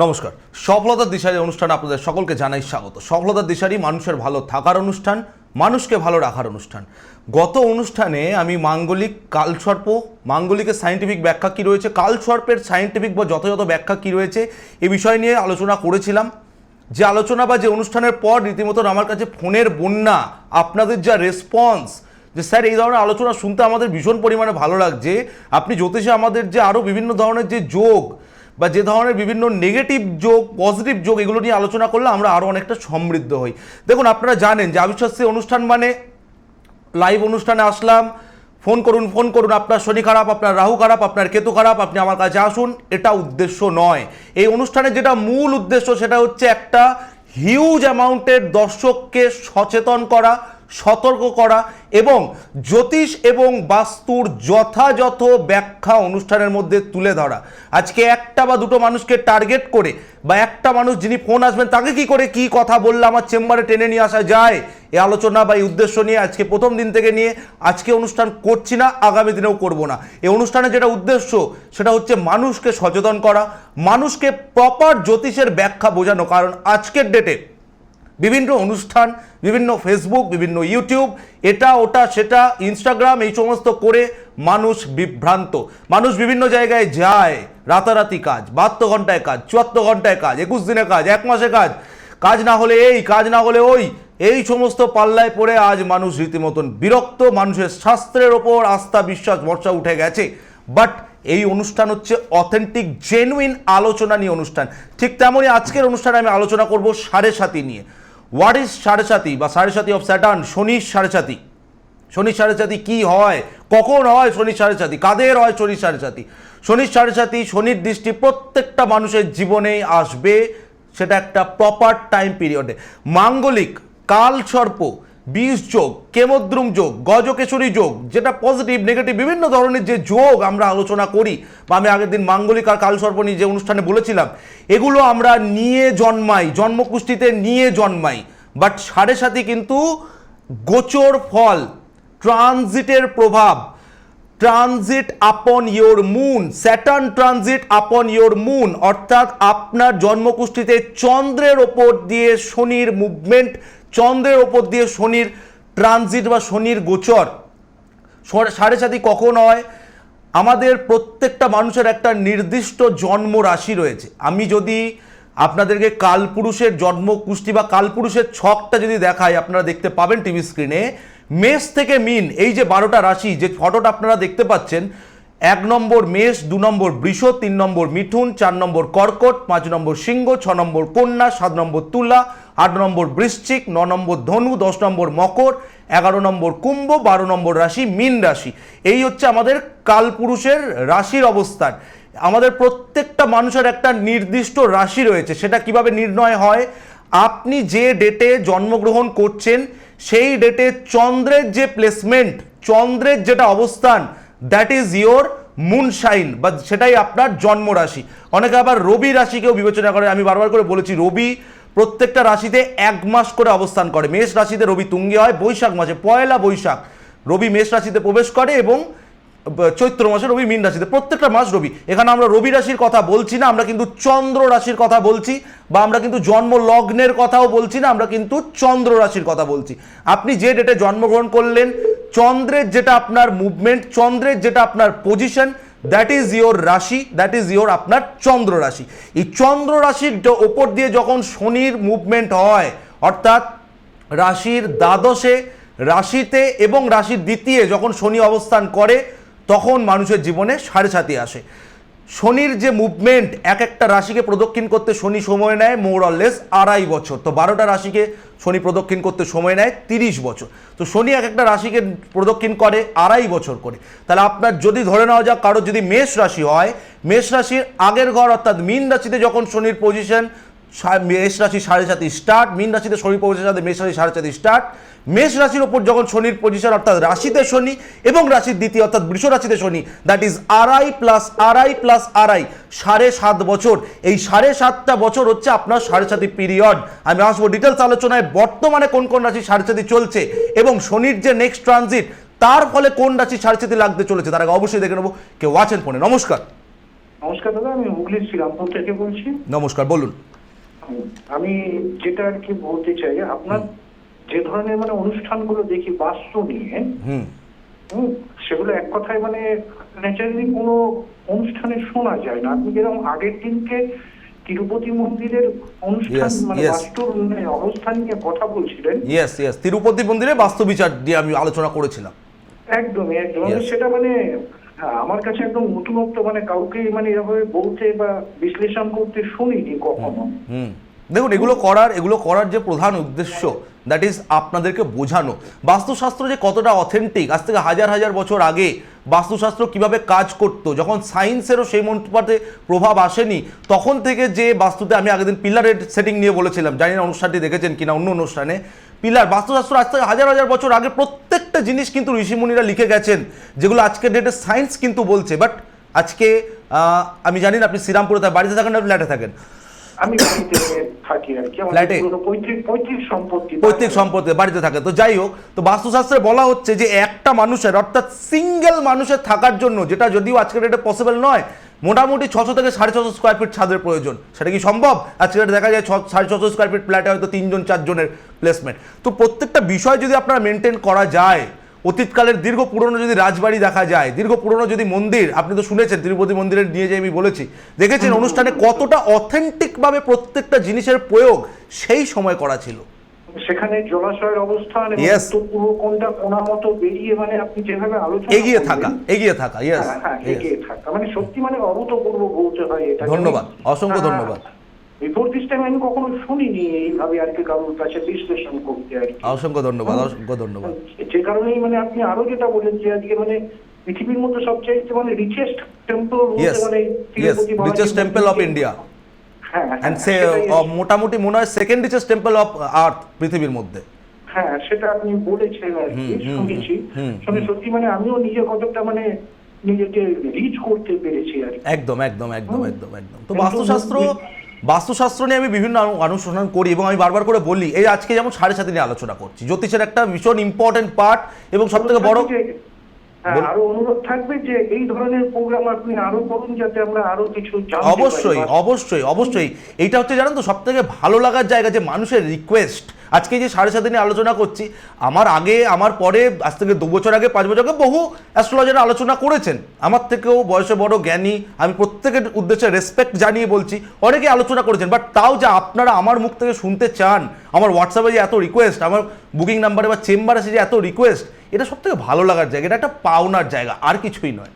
নমস্কার। সফলতার দিশারি অনুষ্ঠানে আপনাদের সকলকে জানাই স্বাগত। সফলতার দিশারি মানুষের ভালো থাকার অনুষ্ঠান, মানুষকে ভালো রাখার অনুষ্ঠান। গত অনুষ্ঠানে আমি মাঙ্গলিক কালসর্প, মাঙ্গলিকের সায়েন্টিফিক ব্যাখ্যা কী রয়েছে, কালসর্পের সায়েন্টিফিক বা যথাযথ ব্যাখ্যা কী রয়েছে এ বিষয় নিয়ে আলোচনা করেছিলাম। যে আলোচনা বা যে অনুষ্ঠানের পর রীতিমতো আমার কাছে ফোনের বন্যা, আপনাদের যা রেসপন্স যে স্যার এই ধরনের আলোচনা শুনতে আমাদের ভীষণ পরিমাণে ভালো লাগছে। আপনি জ্যোতিষে আমাদের যে আরও বিভিন্ন ধরনের যে যোগ বা যে ধরনের বিভিন্ন নেগেটিভ যোগ, পজিটিভ যোগ, এগুলো নিয়ে আলোচনা করলে আমরা আরও অনেকটা সমৃদ্ধ হই। দেখুন, আপনারা জানেন যে আবিশ্বাসী অনুষ্ঠান মানে লাইভ অনুষ্ঠানে আসলাম, ফোন করুন, আপনার শনি খারাপ, আপনার রাহু খারাপ, আপনার কেতু খারাপ, আপনি আমার কাছে আসুন, এটা উদ্দেশ্য নয়। এই অনুষ্ঠানের যেটা মূল উদ্দেশ্য সেটা হচ্ছে একটা হিউজ অ্যামাউন্টের দর্শককে সচেতন করা, সতর্ক করা এবং জ্যোতিষ এবং বাস্তুর যথাযথ ব্যাখ্যা অনুষ্ঠানের মধ্যে তুলে ধরা। আজকে একটা বা দুটো মানুষকে টার্গেট করে বা একটা মানুষ যিনি ফোন আসবেন তাকে কি করে কি কথা বললে আমার চেম্বারে টেনে নিয়ে আসা যায়, এই আলোচনা বা এই উদ্দেশ্য নিয়ে আজকে প্রথম দিন থেকে নিয়ে আজকে অনুষ্ঠান করছি না, আগামী দিনেও করব না। এই অনুষ্ঠানের যেটা উদ্দেশ্য সেটা হচ্ছে মানুষকে সচেতন করা, মানুষকে প্রপার জ্যোতিষের ব্যাখ্যা বোঝানো। কারণ আজকের ডেটে বিভিন্ন অনুষ্ঠান, বিভিন্ন ফেসবুক, বিভিন্ন ইউটিউব, এটা ওটা সেটা, ইনস্টাগ্রাম, এই সমস্ত করে মানুষ বিভ্রান্ত। মানুষ বিভিন্ন জায়গায় যায়, রাতারাতি কাজ, 72 ঘন্টায় কাজ, 74 ঘন্টায় কাজ, 21 দিনে কাজ, 1 মাসে কাজ, কাজ না হলে এই, কাজ না হলে ওই, এই সমস্ত পাল্লায় পড়ে আজ মানুষ রীতিমতন বিরক্ত। মানুষের শাস্ত্রের ওপর আস্থা, বিশ্বাস, ভরসা উঠে গেছে। বাট এই অনুষ্ঠান হচ্ছে অথেন্টিক জেনুইন আলোচনা নিয়ে অনুষ্ঠান। ঠিক তেমনই আজকের অনুষ্ঠানে আমি আলোচনা করব সাড়ে সাতি নিয়ে। হোয়াট ইজ সাড়ে সাতি বা সাড়ে সাতি অফ স্যাটার্ন, শনির সাড়ে সাতি। শনির সাড়ে সাতি কী হয়, কখন হয় শনির সাড়ে সাতি, কাদের হয় শনির সাড়ে সাতি? শনির সাড়ে সাতি, শনির দৃষ্টি প্রত্যেকটা মানুষের জীবনেই আসবে, সেটা একটা প্রপার টাইম পিরিয়ডে। মাঙ্গলিক, কালসর্প, বিষ যোগ, কেমদ্রুম যোগ, গজকেশরী যোগ, যেটা পজিটিভ নেগেটিভ বিভিন্ন ধরনের যে যোগ আমরা আলোচনা করি, বা আমি আগের দিন মাঙ্গলিক আর কালসর্প নিয়ে যে অনুষ্ঠানে বলেছিলাম, এগুলো আমরা নিয়ে জন্মাই, জন্মকুষ্ঠিতে নিয়ে জন্মাই। বাট সাড়ে সাতি কিন্তু গোচর ফল, ট্রানজিটের প্রভাব, ট্রানজিট আপন ইয়োর মুন, স্যাটার্ন ট্রানজিট আপন ইয়োর মুন, অর্থাৎ আপনার জন্মকুষ্ঠিতে চন্দ্রের ওপর দিয়ে শনির মুভমেন্ট, চন্দ্রের ওপর দিয়ে শনির ট্রানজিট বা শনির গোচর। সাড়ে সাতি কখন হয়? আমাদের প্রত্যেকটা মানুষের একটা নির্দিষ্ট জন্ম রাশি রয়েছে। আমি যদি আপনাদেরকে কালপুরুষের জন্মকুষ্ঠি বা কালপুরুষের ছকটা যদি দেখাই, আপনারা দেখতে পাবেন টিভি স্ক্রিনে, মেষ থেকে মিন, এই যে 12টা রাশি, যে ফটোটা আপনারা দেখতে পাচ্ছেন, 1 নম্বর মেষ, 2 নম্বর বৃষ, 3 নম্বর মিথুন, 4 নম্বর কর্কট, 5 নম্বর সিংহ, 6 নম্বর কন্যা, 7 নম্বর তুলা, 8 নম্বর বৃশ্চিক, 9 নম্বর ধনু, 10 নম্বর মকর, 11 নম্বর কুম্ভ, 12 নম্বর রাশি মীন রাশি। এই হচ্ছে আমাদের কালপুরুষের রাশির অবস্থান। আমাদের প্রত্যেকটা মানুষের একটা নির্দিষ্ট রাশি রয়েছে। সেটা কিভাবে নির্ণয় হয়? আপনি যে ডেটে জন্মগ্রহণ করছেন সেই ডেটে চন্দ্রের যে প্লেসমেন্ট, চন্দ্রের যেটা অবস্থান, that is your moon sign, বা সেটাই আপনার জন্ম রাশি। অনেকে আবার রবি রাশিকেও বিবেচনা করে। আমি বারবার করে বলেছি, রবি প্রত্যেকটা রাশিতে 1 মাস করে অবস্থান করে। মেষ রাশিতে রবি তুঙ্গে হয় বৈশাখ মাসে, 1 বৈশাখ রবি মেষ রাশিতে প্রবেশ করে এবং চৈত্র মাসে রবি মীন রাশিতে, প্রত্যেকটা মাস রবি। এখানে আমরা রবি রাশির কথা বলছি না, আমরা কিন্তু চন্দ্র রাশির কথা বলছি, বা আমরা কিন্তু জন্ম লগ্নের কথাও বলছি না, আমরা কিন্তু চন্দ্র রাশির কথা বলছি। আপনি যে ডেটে জন্মগ্রহণ করলেন, চন্দ্রের যেটা আপনার মুভমেন্ট, চন্দ্রের যেটা আপনার পজিশন, দ্যাট ইজ ইয়োর রাশি, দ্যাট ইজ ইয়োর আপনার চন্দ্র রাশি। এই চন্দ্র রাশির ওপর দিয়ে যখন শনির মুভমেন্ট হয়, অর্থাৎ রাশির দ্বাদশে, রাশিতে এবং রাশির দ্বিতীয় যখন শনি অবস্থান করে, তখন মানুষের জীবনে সাড়ে সাতি আসে। শনির যে মুভমেন্ট, এক একটা রাশিকে প্রদক্ষিণ করতে শনি সময় নেয় মোর অর লেস 2.5 বছর। তো 12টা রাশিকে শনি প্রদক্ষিণ করতে সময় নেয় 30 বছর। তো শনি এক একটা রাশিকে প্রদক্ষিণ করে 2.5 বছর করে। তাহলে আপনার যদি ধরে নেওয়া যাক কারো যদি মেষ রাশি হয়, মেষ রাশির আগের ঘর অর্থাৎ মীন রাশিতে যখন শনির পজিশন, মেষ রাশি সাড়ে সাতি স্টার্ট, মীন রাশিতে শনির পজিশন সাথে মেষ রাশি সাড়ে সাতি স্টার্ট। মেষ রাশির ওপর যখন শনির পজিশন অর্থাৎ রাশিতে শনি এবং রাশির দ্বিতীয় অর্থাৎ বৃষ রাশিতে শনি, দ্যাট ইজ 2.5 + 2.5 + 2.5, 7.5 বছর। এই 7.5টা বছর হচ্ছে আপনার সাড়ে সাতি পিরিয়ড। আমি আসবো ডিটেলস আলোচনায় বর্তমানে কোন কোন রাশি সাড়ে সাতি চলছে এবং শনির যে নেক্সট ট্রানজিট তার ফলে কোন রাশি সাড়ে সাতি লাগতে চলেছে। তার আগে অবশ্যই দেখে নেবো কেউ আছেন ফোনে। নমস্কার। নমস্কার দাদা, আমি হুগলির শ্রীরামপুর থেকে বলছি। নমস্কার, বলুন। আমি যেটা আর কি বলতে চাই, আপনার যে ধরনের মানে অনুষ্ঠানগুলো দেখি বাস্তু নিয়ে, হুম সেগুলো এক কথায় মানে ন্যাচারালি কোনো অনুষ্ঠানে শোনা যায় না। আপনি যেরকম আগের দিনকে তিরুপতি মন্দিরের অনুষ্ঠান Yes, মানে yes. বাস্তুর মানে অবস্থান নিয়ে কথা বলছিলেন। ইয়েস ইয়েস, তিরুপতি মন্দিরে বাস্তু বিচার দিয়ে আমি আলোচনা করেছিলাম। একদমই একদম Yes. সেটা মানে আমার কাছে একদম নতুনত্ব, মানে কাউকে মানে এভাবে বলতে বা বিশ্লেষণ করতে শুনিনি কখনো। হুম দেখুন, এগুলো করার যে প্রধান উদ্দেশ্য, দ্যাট ইজ আপনাদেরকে বোঝানো বাস্তুশাস্ত্র যে কতটা অথেন্টিক। আজ থেকে হাজার হাজার বছর আগে বাস্তুশাস্ত্র কিভাবে কাজ করতো, যখন সায়েন্সেরও সেই মন্ত্রপাতে প্রভাব আসেনি, তখন থেকে যে বাস্তুতে, আমি আগের দিন পিলারের সেটিং নিয়ে বলেছিলাম, জানি না অনুষ্ঠানটি দেখেছেন কিনা অন্য অনুষ্ঠানে। পিলার বাস্তুশাস্ত্র আজ থেকে হাজার হাজার বছর আগে প্রত্যেকটা জিনিস কিন্তু ঋষিমুনিরা লিখে গেছেন, যেগুলো আজকের ডেটে সায়েন্স কিন্তু বলছে। বাট আজকে আমি জানি না আপনি শ্রীরামপুরে বাড়িতে থাকেন না ফ্ল্যাটে থাকেন? আমি বাড়িতে থাকি আর কি, আমার ফ্ল্যাটে? পৈতৃক সম্পত্তি। পৈতৃক সম্পত্তি বাড়িতে থাকে। তো যাই হোক, তো বাস্তুশাস্ত্রে বলা হচ্ছে যে একটা মানুষের, অর্থাৎ সিঙ্গেল মানুষের থাকার জন্য, যেটা যদিও আজকের ডেটে পসিবল নয়, মোটামুটি 600 থেকে 650 স্কোয়ার ফিট ছাদের প্রয়োজন। সেটা কি সম্ভব? আজকের ডেটে দেখা যায় 650 স্কোয়ার ফিট ফ্ল্যাটে হয়তো 3জন 4জনের প্লেসমেন্ট। তো প্রত্যেকটা বিষয় যদি আপনারা মেনটেন করা যায়, অতীতকালের দীর্ঘ পুরনো যদি রাজবাড়ি দেখা যায়, দীর্ঘ পুরনো যদি মন্দির, আপনি তো শুনেছেন তিরুপতি মন্দিরে নিয়ে যাই আমি বলেছি, দেখেছেন অনুষ্ঠানে কতটা অথেন্টিকভাবে প্রত্যেকটা জিনিসের প্রয়োগ সেই সময় করা ছিল। সেখানে জলাশয়ের অবস্থান এবং Yes. উত্তর পূর্ব কোণটা কোণা মতো বেরিয়ে, মানে আপনি যেভাবে আলোচনা এগিয়ে করলেন, থাকা ইয়েস। এগিয়ে থাকা মানে সত্যি মানে অভূতপূর্ব বলতে হয় এটা। ধন্যবাদ, অসংখ্য ধন্যবাদ। বিফোর দিস টাইম আমি কখনো শুনিনি এইভাবে আর কি কারোর কাছে বিশ্লেষণ করতে আর কি। অসংখ্য ধন্যবাদ, অসংখ্য ধন্যবাদ। যে কারণেই মানে আপনি আরো যেটা বলেন যে আজকে মানে পৃথিবীর মধ্যে সবচেয়ে মানে রিচেস্ট টেম্পল ইয়েস মানে yes, Tirupati Balaji richest temple of India, হ্যাঁ অ্যান্ড সে মোটামুটি মনে হয় second richest temple of earth পৃথিবীর মধ্যে। হ্যাঁ, সেটা আপনি বলেছেন আর কি, শুনেছি। সত্যি মানে আমিও নিজে কতটা মানে নিজেকে রিচ করতে পেরেছি আর কি। একদম একদম একদম একদম একদম। তো বাস্তুশাস্ত্র নিয়ে আমি বিভিন্ন অনুসন্ধান করি এবং আমি বারবার করে বলি, এই আজকে যেমন 7:30 নিয়ে আলোচনা করছি, জ্যোতিষের একটা ভীষণ ইম্পর্টেন্ট পার্ট এবং সব থেকে বড়। হ্যাঁ, আরো অনুরোধ থাকবে যে এই ধরনের প্রোগ্রাম আপনি আরো করুন, যাতে আমরা আরো কিছু জানতে পারি। অবশ্যই অবশ্যই অবশ্যই। এইটা হচ্ছে জানেন তো সব থেকে ভালো লাগার জায়গা, যে মানুষের রিকোয়েস্ট। আজকে যে 7:30 নিয়ে আলোচনা করছি, আমার আগে আমার পরে, আজ থেকে 2 বছর আগে 5 বছর আগে বহু অ্যাস্ট্রোলজাররা আলোচনা করেছেন, আমার থেকেও বয়সে বড় জ্ঞানী, আমি প্রত্যেকের উদ্দেশ্যে রেসপেক্ট জানিয়ে বলছি, অনেকে আলোচনা করেছেন। বাট তাও যে আপনারা আমার মুখ থেকে শুনতে চান, আমার হোয়াটসঅ্যাপে যে এত রিকোয়েস্ট, আমার বুকিং নাম্বারে বা চেম্বারে যে এত রিকোয়েস্ট, এটা সব থেকে ভালো লাগার জায়গা, এটা একটা পাওনার জায়গা, আর কিছুই নয়।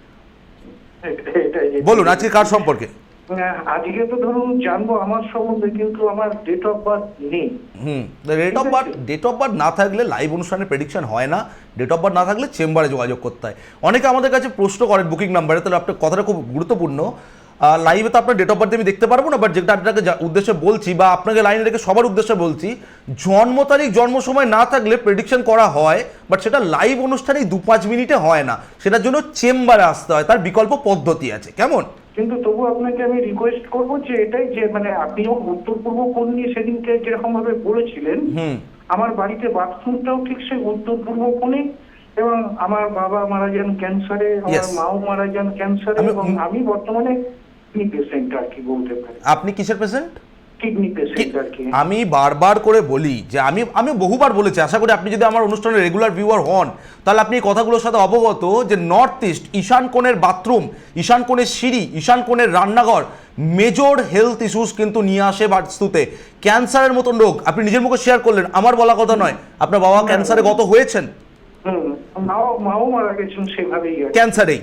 বলুন আজকে কার সম্পর্কে? আজকে তো ধরুন জানবো আমার সম্বন্ধে, কিন্তু আমার ডেট অফ বার্থ নেই। ডেট অফ বার্থ না থাকলে লাইভ অনুষ্ঠানে প্রেডিকশন হয় না। ডেট অফ বার্থ না থাকলে চেম্বারে যোগাযোগ করতে হয়। অনেকে আমাদের কাছে প্রশ্ন করেন বুকিং নাম্বারে, তাহলে আপনার কথাটা খুব গুরুত্বপূর্ণ। লাইভে তো আপনার ডেট অফ বার্থ আমি দেখতে পারবো না, বাট যেটা আপনাকে উদ্দেশ্যে বলছি বা আপনাকে লাইনে রেখে সবার উদ্দেশ্যে বলছি, জন্ম তারিখ জন্ম সময় না থাকলে প্রেডিকশন করা হয়, বাট সেটা লাইভ অনুষ্ঠানেই 2-5 মিনিটে হয় না, সেটার জন্য চেম্বারে আসতে হয়, তার বিকল্প পদ্ধতি আছে। কেমন? কিন্তু তবু আপনাকে আমি রিকোয়েস্ট করব যে এটাই, যে মানে আপনি উত্তর পূর্ব কোণ নিয়ে সেদিনকে যেরকম ভাবে বলেছিলেন, আমার বাড়িতে বাথরুমটাও ঠিক সেই উত্তর পূর্ব কোণে, এবং আমার বাবা মারা যান ক্যান্সারে, আমার মাও মারা যান ক্যান্সারে, এবং আমি বর্তমানে কিডনি পেশেন্ট আর কি বলতে পারি। আপনি কিসের পেশেন্ট? কিডনি পেশেন্ট আর কি। আমি বারবার করে বলি যে আমি বহুবার বলেছি, আশা করি আপনি যদি আমার অনুষ্ঠানের রেগুলার ভিউয়ার হন, তাহলে আপনি এই কথাগুলোর সাথে অবগত, যে নর্থ ইস্ট ঈশান কোণের বাথরুম, ঈশান কোণের সিঁড়ি, ঈশান কোণের রান্নাঘর মেজর হেলথ ইস্যুস কিন্তু নিয়ে আসে বাস্তুতে। ক্যান্সারের মতন রোগ আপনি নিজের মুখে শেয়ার করলেন, আমার বলা কথা নয়, আপনার বাবা ক্যান্সারে গত হয়েছেন, মাও মারা গেছেন সেভাবেই ক্যান্সারেই।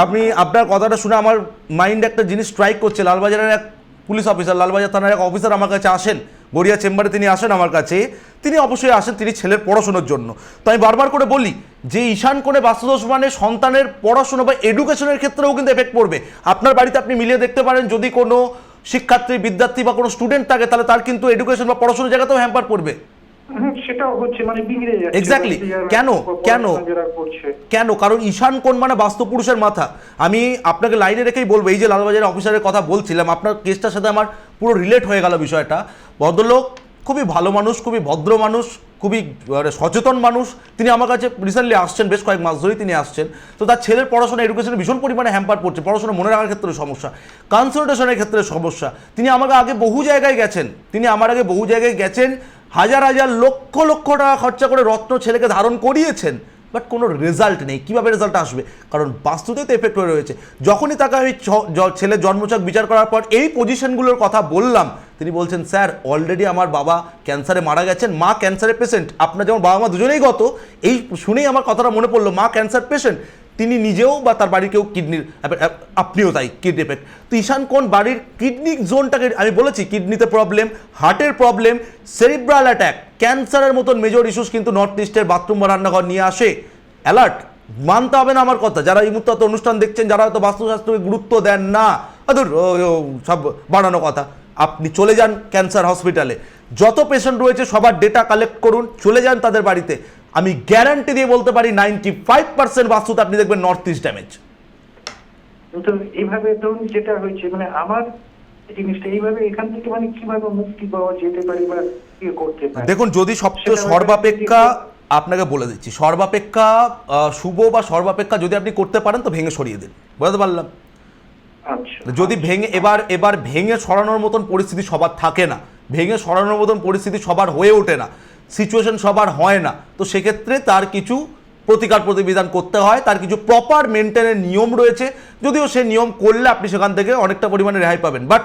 আপনি আপনার কথাটা শুনে আমার মাইন্ডে একটা জিনিস স্ট্রাইক করছে। লালবাজারের এক পুলিশ অফিসার, লালবাজার থানার এক অফিসার আমার কাছে আসেন, গড়িয়া চেম্বারে তিনি আসেন আমার কাছে, তিনি অবশ্যই আসেন তিনি ছেলের পড়াশোনার জন্য। তো আমি বারবার করে বলি যে ঈশান কোণে বাস্তুদোষ মানে সন্তানের পড়াশোনা বা এডুকেশনের ক্ষেত্রেও কিন্তু এফেক্ট পড়বে। আপনার বাড়িতে আপনি মিলিয়ে দেখতে পারেন, যদি কোনো শিক্ষার্থী, বিদ্যার্থী বা কোনো স্টুডেন্ট থাকে, তাহলে তার কিন্তু এডুকেশন বা পড়াশোনার জায়গাতেও হ্যাম্পার পড়বে। সেটাও হচ্ছে, মানে বিগড়ে যাচ্ছে। এক্স্যাক্টলি। কেন? কারণ ঈশান কোণ মানে বাস্তু পুরুষের মাথা। আমি আপনাকে লাইনে রেখেই বলবো, এই যে লালবাজারের অফিসারের কথা বলছিলাম, আপনার কেসটার সাথে আমার পুরো রিলেট হয়ে গেল বিষয়টা। ভদ্রলোক খুবই ভালো মানুষ, খুবই ভদ্র মানুষ, খুবই সচেতন মানুষ। তিনি আমার কাছে রিসেন্টলি আসছেন, বেশ কয়েক মাস ধরেই তিনি আসছেন। তো তার ছেলের পড়াশোনা এডুকেশনে ভীষণ পরিমাণে হ্যাম্পার পড়ছে, পড়াশোনা মনে রাখার ক্ষেত্রে সমস্যা, কনসেন্ট্রেশনের ক্ষেত্রে সমস্যা। তিনি আমাকে আগে বহু জায়গায় গেছেন, হাজার হাজার লক্ষ লক্ষ টাকা খরচা করে রত্ন ছেলেকে ধারণ করিয়েছেন, বাট কোনো রেজাল্ট নেই। কীভাবে রেজাল্ট আসবে? কারণ বাস্তুতেই তো এফেক্ট হয়ে রয়েছে। যখনই তাকে আমি ছেলের জন্মছক বিচার করার পর এই পজিশনগুলোর কথা বললাম, তিনি বলছেন স্যার অলরেডি আমার বাবা ক্যান্সারে মারা গেছেন, মা ক্যান্সারের পেশেন্ট। আপনার যেমন বাবা মা দুজনেই গত, এই শুনেই আমার কথাটা মনে পড়লো, মা ক্যান্সার পেশেন্ট, তিনি নিজেও বা তার বাড়ির কেউ কিডনির, আপনিও তাই, কিডনি এফেক্ট। তো ঈশান কোন বাড়ির কিডনি জোনটাকে আমি বলেছি, কিডনিতে প্রবলেম, হার্টের প্রবলেম, সেরিব্রাল অ্যাট্যাক, ক্যান্সারের মতন মেজর ইস্যুস কিন্তু নর্থ ইস্টের বাথরুম বা রান্নাঘর নিয়ে আসে। অ্যালার্ট, মানতে হবে না আমার কথা। যারা এই মুহূর্তে অনুষ্ঠান দেখছেন, যারা হয়তো বাস্তুশাস্ত্রকে গুরুত্ব দেন না, সব বানানো কথা, আপনি চলে যান ক্যান্সার হসপিটালে, যত পেশেন্ট রয়েছে সবার ডেটা কালেক্ট করুন, চলে যান তাদের বাড়িতে। আমি গ্যারান্টি দিয়ে বলতে পারি 95% বাস্তুতে আপনি দেখবেন নর্থ ইস্ট ড্যামেজ। তো এইভাবে ধরুন যেটা হয়েছে, মানে আমার জিনিসটা এইভাবে এখান থেকে মানে কিভাবে মুক্তি পাওয়া যেতে পারে বা কি করতে পারে? দেখুন, যদি সবচেয়ে সর্বাপেক্ষা আপনাকে বলে দিচ্ছি, সর্বাপেক্ষা শুভ বা সর্বাপেক্ষা যদি আপনি করতে পারেন তো ভেঙে সরিয়ে দিন, বুঝতে পারলাম? আচ্ছা, যদি ভেঙে এবার ভেঙে সরানোর মতন পরিস্থিতি সবার থাকে না, ভেঙে সরানোর মতন পরিস্থিতি সবার হয়ে ওঠে না, সিচুয়েশন সবার হয় না, তো সেক্ষেত্রে তার কিছু প্রতিকার প্রতিবিধান করতে হয়, তার কিছু প্রপার মেনটেনের নিয়ম রয়েছে। যদিও সে নিয়ম করলে আপনি সেখান থেকে অনেকটা পরিমাণে রেহাই পাবেন, বাট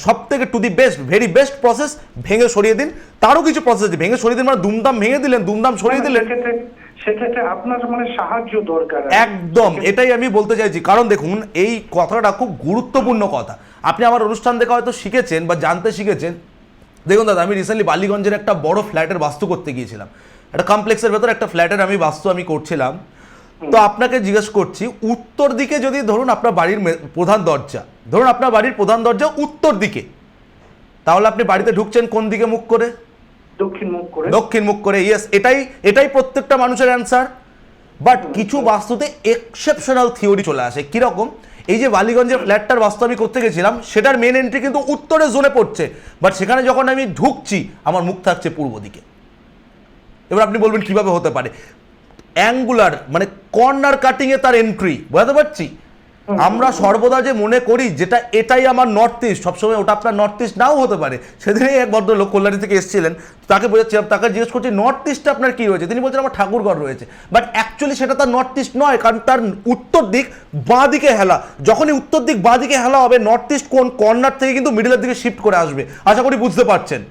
সব থেকে to the best, very best process ভেঙে সরিয়ে দিন। তারও কিছু প্রসেস আছে, ভেঙে সরিয়ে দিন মানে দুমদাম ভেঙে দিলেন, দুমদাম সরিয়ে দিলেন, সেক্ষেত্রে আপনার মানে সাহায্য দরকার। একদম এটাই আমি বলতে চাইছি। কারণ দেখুন, এই কথাটা খুব গুরুত্বপূর্ণ কথা। আপনি আমার অনুষ্ঠান দেখে হয়তো শিখেছেন বা জানতে শিখেছেন। দেখুন দাদা, আমি রিসেন্টলি বালিগঞ্জের একটা বড় ফ্ল্যাটের বাস্তু করতে গিয়েছিলাম, একটা কমপ্লেক্সের ভেতর একটা ফ্ল্যাটের বাস্তু করছিলাম। তো আপনাকে জিজ্ঞেস করছি, উত্তর দিকে যদি ধরুন আপনার বাড়ির প্রধান দরজা উত্তর দিকে, তাহলে আপনি বাড়িতে ঢুকছেন কোন দিকে মুখ করে? দক্ষিণ মুখ করে। ইয়েস, এটাই প্রত্যেকটা মানুষের অ্যান্সার। বাট কিছু বাস্তুতে এক্সেপশনাল থিওরি চলে আসে। কিরকম? এই যে বালিগঞ্জের ফ্ল্যাটটার বাস্তু আমি করতে গেছিলাম, সেটার মেন এন্ট্রি কিন্তু উত্তরের জোনে পড়ছে, বাট সেখানে যখন আমি ঢুকছি আমার মুখ থাকছে পূর্ব দিকে। এবার আপনি বলবেন কিভাবে হতে পারে? অ্যাঙ্গুলার মানে কর্নার কাটিংয়ে তার এন্ট্রি, বুঝতে পারছি। আমরা সর্বদা যে মনে করি যেটা এটাই আমার নর্থ ইস্ট, সবসময় ওটা আপনার নর্থ ইস্ট নাও হতে পারে। সেদিনই এক ভদ্রলোক কল্যাণী থেকে এসেছিলেন, তাকে বোঝাচ্ছিলাম, তাকে জিজ্ঞেস করছি নর্থ ইস্টে আপনার কী রয়েছে? তিনি বলছেন আমার ঠাকুরঘর রয়েছে। বাট অ্যাকচুয়ালি সেটা তার নর্থ ইস্ট নয়, কারণ তার উত্তর দিক বাঁ দিকে হেলা। যখনই উত্তর দিক বাঁ দিকে হেলা হবে, নর্থ ইস্ট কোন কর্নার থেকে কিন্তু মিডলের দিকে শিফট করে আসবে। আশা করি বুঝতে পারছেন।